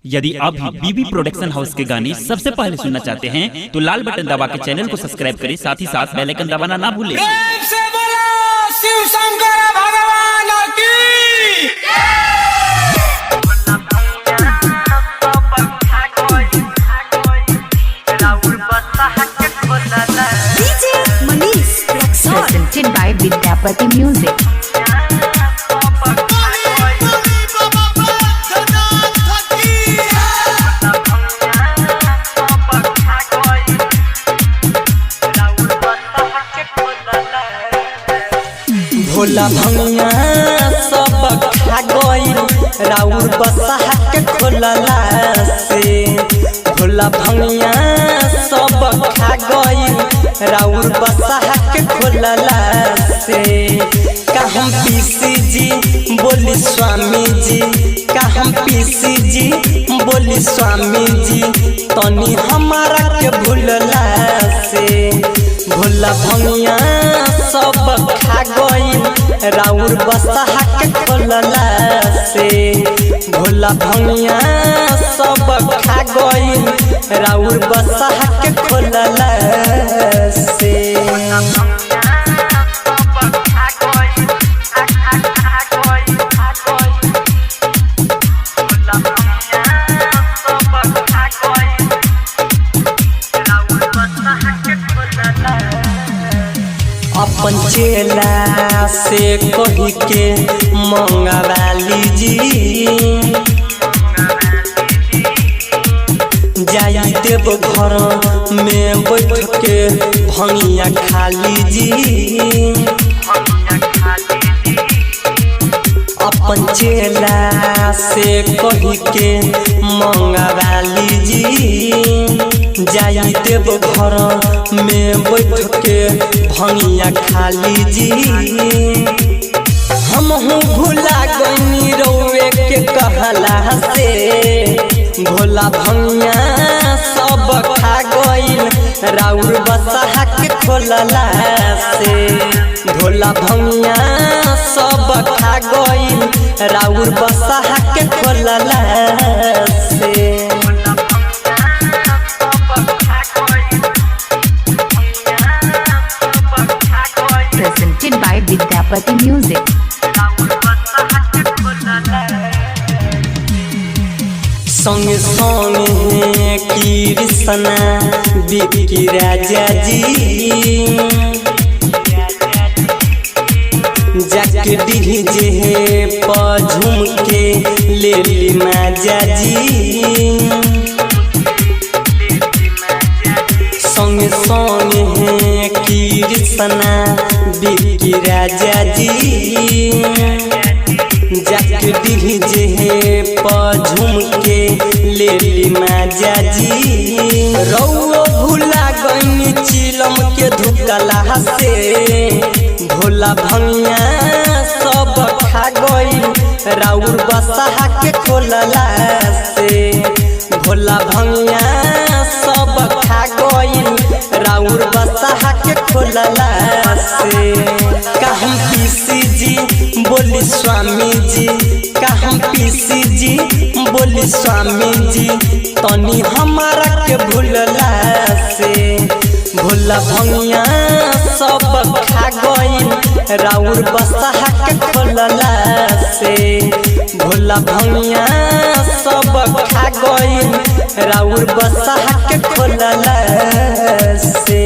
यदि आप भी बीबी प्रोडक्शन हाउस के गाने सबसे पहले सुनना चाहते हैं तो लाल बटन दबा के चैनल को सब्सक्राइब करें, साथ ही साथ बेल आइकन दबाना ना भूलें। प्रेम से बोलो शिव शंकर भगवान की। DJ Manish Rexon presented by Vidyapati Music। Bhola भंगिया सब खा गइल राउर बसहा के खोलला से। भोला भंगिया सब खा गइल राउर बसहा के खोलला से। का हम पीसी जी बोली स्वामी जी, का हम पीसी जी बोली स्वामी जी, तनी हमारा के भूलला से। भोला भंगिया सब खा गइल राउर बसहा के खोलला से। भोला भंगिया सब खा गइल राउर बसहा के खोलला से। अपन चेला से कही के मंगवा लीजी, जाई देव घर में बैठ के भंगिया खा लीजी। अपन चेला से कही के मंगवा लीजी, जाई देव घर में बैठ के भंगिया खा लीजी। हमहू भूला गइनी रउए के कहला से। भोला भंगिया सब खा गइल राउर बसहा के खोलला से। भोला भंगिया सब खा गइल राउर बसहा के खोलला से। Presented by Vidyapati Music। संगे संगे कृष्णा बिकी राजा जी, जाके डीजे पर झूम के ले ली माजा जी। संगे संगे कृष्णा बिकी राजा जी, जाके डीजे पर झूम के ले ली माजा जी। रउओ भूला गइनी चिलम के धुकला से। भोला भंगिया सब खा गइल राउर बसहा के खोलला से। भोला भंगिया सब खा गइल राउर बसहा के खोलला से। का हम पीसी जी बोली स्वामी जी, का हम पीसी जी बोली स्वामी जी, तनी हमारा के भूलला से। भोला भंगिया सब खा गइल राउर बसहा के खोलला से। भोला भंगिया सब खा गइल राउर बसहा के खोलला से।